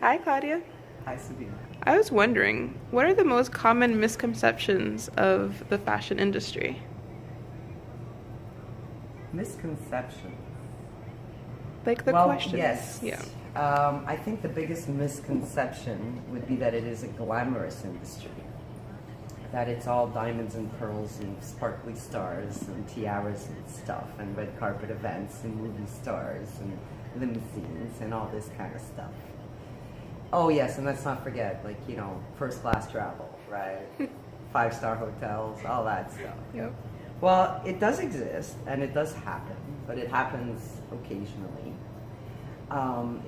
Hi, Claudia. Hi, Sabina. I was wondering, what are the most common misconceptions of the fashion industry? Misconception. Like the Well, questions. yes. Yeah. I think the biggest misconception would be that it is a glamorous industry. That it's all diamonds and pearls and sparkly stars and tiaras and stuff and red carpet events and movie stars and limousines and all this kind of stuff. Oh yes, and let's not forget, like, first class travel, right? Five-star hotels, all that stuff. Yep. Well, it does exist and it does happen, but it happens occasionally.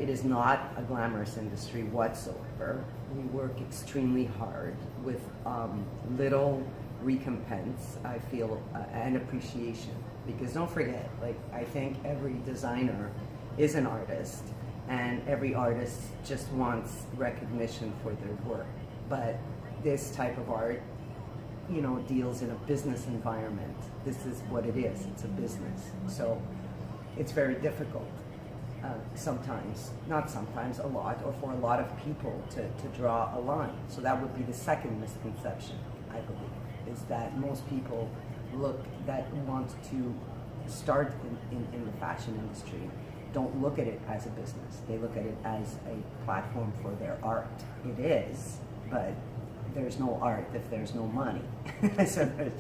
It is not a glamorous industry whatsoever. We work extremely hard with little recompense, I feel, and appreciation. Because don't forget, like, I think every designer is an artist, and every artist just wants recognition for their work. But this type of art, deals in a business environment. This is what it is. It's a business. So it's very difficult. Sometimes, not sometimes, a lot, or for a lot of people to draw a line. So that would be the second misconception, I believe, is that most people that want to start in the fashion industry don't look at it as a business. They look at it as a platform for their art. It is, but there's no art if there's no money. So there's,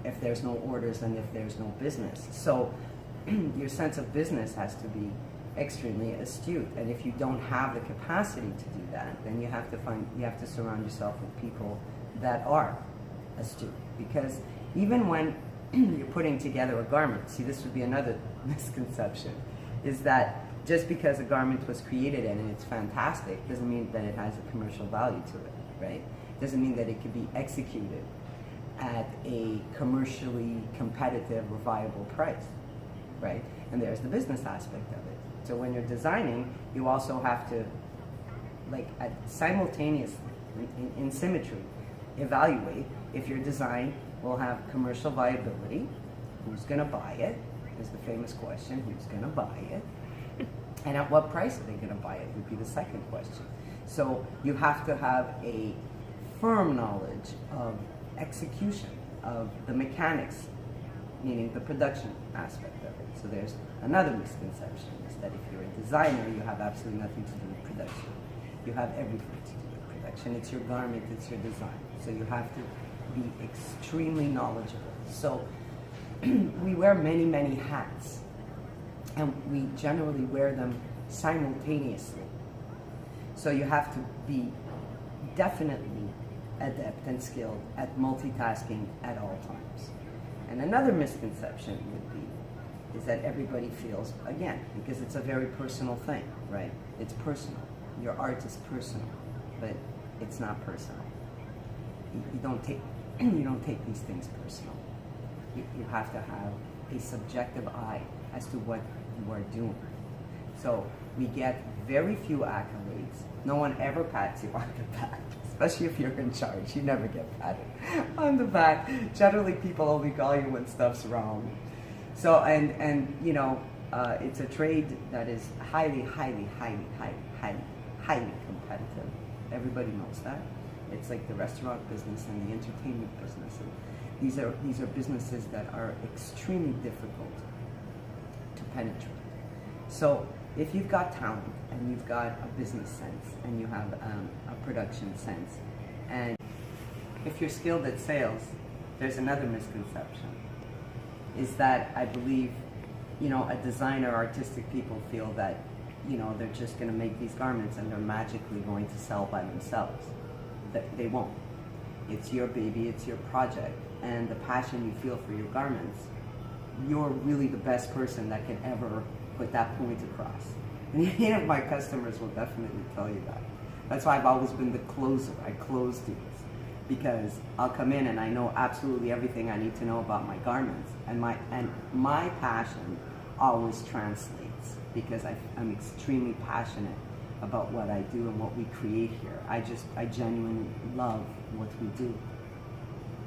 if there's no orders and if there's no business. So your sense of business has to be extremely astute, and if you don't have the capacity to do that, then you have to surround yourself with people that are astute. Because even when you're putting together a garment, see, this would be another misconception, is that just because a garment was created and it's fantastic doesn't mean that it has a commercial value to it, right? Doesn't mean that it could be executed at a commercially competitive or viable price, right? And there's the business aspect of it. So when you're designing, you also have to, simultaneously, in symmetry, evaluate if your design will have commercial viability. Who's going to buy it? Is the famous question. Who's going to buy it? And at what price are they going to buy it would be the second question. So you have to have a firm knowledge of execution, of the mechanics, meaning the production aspect of it. So there's another misconception, is that if you're a designer, you have absolutely nothing to do with production. You have everything to do with production. It's your garment, it's your design. So you have to be extremely knowledgeable. So we wear many, many hats, and we generally wear them simultaneously. So you have to be definitely adept and skilled at multitasking at all times. And another misconception would be is that everybody feels, again, because it's a very personal thing, right? It's personal. Your art is personal, but it's not personal. You don't take these things personal. You have to have a subjective eye as to what you are doing. So we get very few accolades. No one ever pats you on the back, especially if you're in charge. You never get patted on the back. Generally, people only call you when stuff's wrong. So, it's a trade that is highly, highly, highly, highly, highly, highly competitive. Everybody knows that. It's like the restaurant business and the entertainment business. And these are businesses that are extremely difficult to penetrate. So if you've got talent and you've got a business sense and you have a production sense, and if you're skilled at sales, there's another misconception, is that I believe, a designer, artistic people feel that, they're just going to make these garments and they're magically going to sell by themselves. They won't. It's your baby, it's your project, and the passion you feel for your garments, you're really the best person that can ever put that point across. And my customers will definitely tell you that. That's why I've always been the closer. I close deals, because I'll come in and I know absolutely everything I need to know about my garments, and my passion always translates, because I'm extremely passionate about what I do and what we create here. I genuinely love what we do.